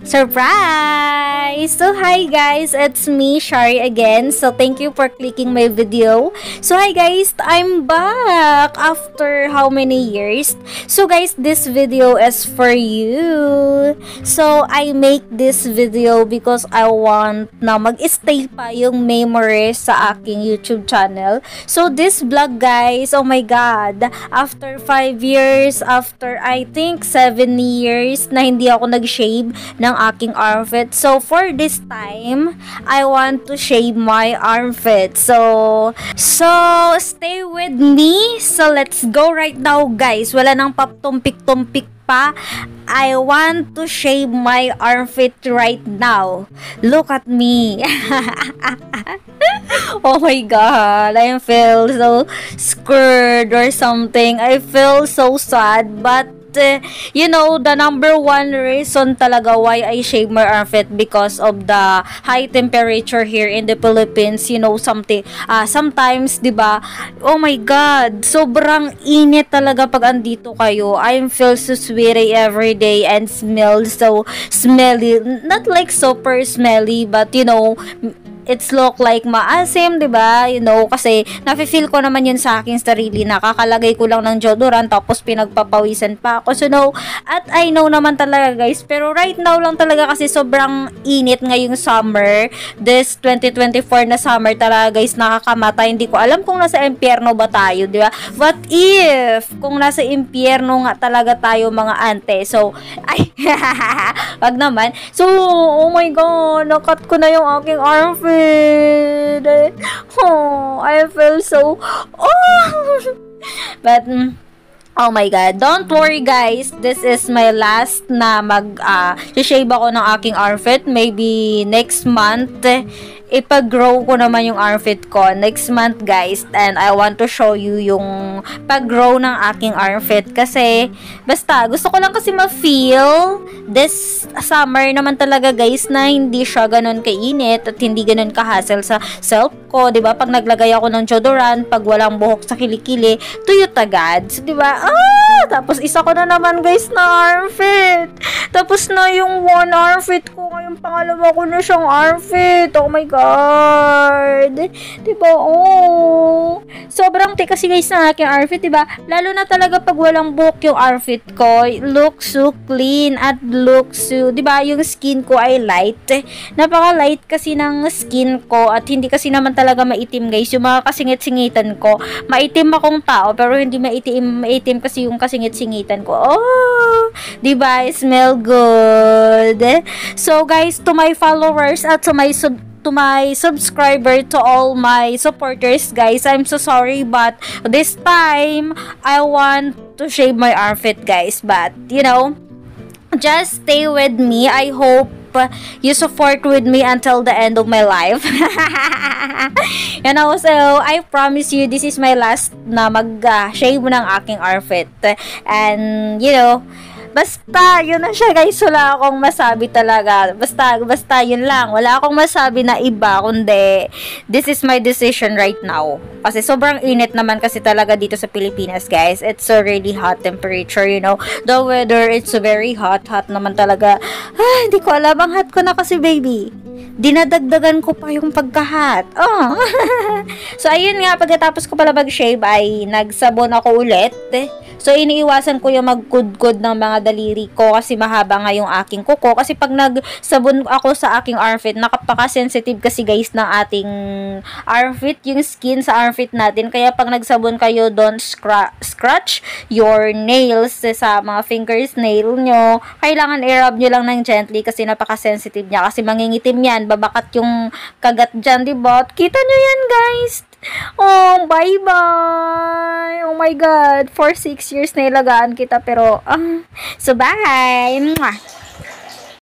Surprise! So, hi guys, it's me, Shari again. So, thank you for clicking my video. So, hi guys, I'm back after how many years? So, guys, this video is for you. So, I make this video because I want na mag-stay pa yung memories sa aking YouTube channel. So, this vlog, guys, oh my God, after 5 years, after I think 7 years na hindi ako nag-shave ng aking armpit. So, for this time, I want to shave my armpit. So, stay with me. So, let's go right now, guys. Wala nang paptumpik-tumpik pa. I want to shave my armpit right now. Look at me. Oh my God. I feel so scared or something. I feel so sad, but you know, the number one reason talaga why I shave my armpit because of the high temperature here in the Philippines. You know, sometimes, diba, oh my God, sobrang init talaga pag andito kayo. I feel so sweaty every day and smell so smelly. Not like super smelly, but you know, it's look like maasim, diba? You know, kasi nafe-feel ko naman yun sa aking sarili. Nakakalagay ko lang ng deodorant tapos pinagpapawisan pa ako. So, no, at I know naman talaga, guys. Pero right now lang talaga kasi sobrang init ngayong summer. This 2024 na summer talaga, guys, nakakamatay. Hindi ko alam kung nasa impyerno ba tayo, diba? What if kung nasa impyerno nga talaga tayo, mga ante? So, ay, wag naman. So, oh my God, nakat ko na yung aking armpit. Oh, I feel so but oh my God, don't worry guys, this is my last na shave ako ng aking armpit. Maybe next month ipag-grow ko naman yung armpit ko next month, guys, and I want to show you yung pag-grow ng aking armpit kasi basta gusto ko lang kasi ma-feel this summer naman talaga, guys, na hindi siya ganun kainit at hindi ganun ka-hassle sa self ko, 'di ba? Pag naglagay ako ng deodorant, pag walang buhok sa kilikili, tuyot agad, so, 'di ba? Tapos isa ko na naman, guys, na armpit. Tapos na yung one armpit ko, ngayon pangalawa ko na siyang armpit. Oh my God. Diba? Oh. Sobrang kasi, guys, na aking armpit, diba? Lalo na talaga pag walang buhok yung armpit ko. Looks so clean at looks so, diba? Yung skin ko ay light. Napaka-light kasi ng skin ko at hindi kasi naman talaga maitim, guys. Yung mga kasingit-singitan ko. Maitim akong tao pero hindi maitim kasi yung kasingit-singitan ko. Oh, diba? Smell good. So, guys, to my followers at to my subscriber, to all my supporters, guys, I'm so sorry, but this time I want to shave my armpit, guys, but you know, just stay with me. I hope you support with me until the end of my life. And also, I promise you, this is my last na mag-shave ng aking armpit. And, you know, basta, yun na siya, guys. Wala akong masabi talaga. Basta, yun lang. Wala akong masabi na iba, kundi this is my decision right now. Kasi sobrang init naman kasi talaga dito sa Pilipinas, guys. It's a really hot temperature, you know. The weather, it's very hot naman talaga. Hindi ko alam. Ang hot ko na kasi, baby. Dinadagdagan ko pa yung pagka-hot. Oh. So, ayun nga, pagkatapos ko pala mag-shave ay nagsabon ako ulit. So, iniiwasan ko yung magkudkod ng mga daliri ko kasi mahaba nga yung aking kuko. Kasi pag nagsabon ako sa aking armpit, napaka-sensitive kasi, guys, ng ating armpit, yung skin sa armpit natin. Kaya pag nagsabon kayo, don't scratch your nails sa mga fingers nail nyo. Kailangan i-rub nyo lang ng gently kasi napaka-sensitive niya. Kasi mangingitim yan, babakat yung kagat dyan, diba? Kita nyo yan, guys. Oh, bye-bye. Oh my God. For 6 years na ilagaan kita. Pero, so bye. Mwah.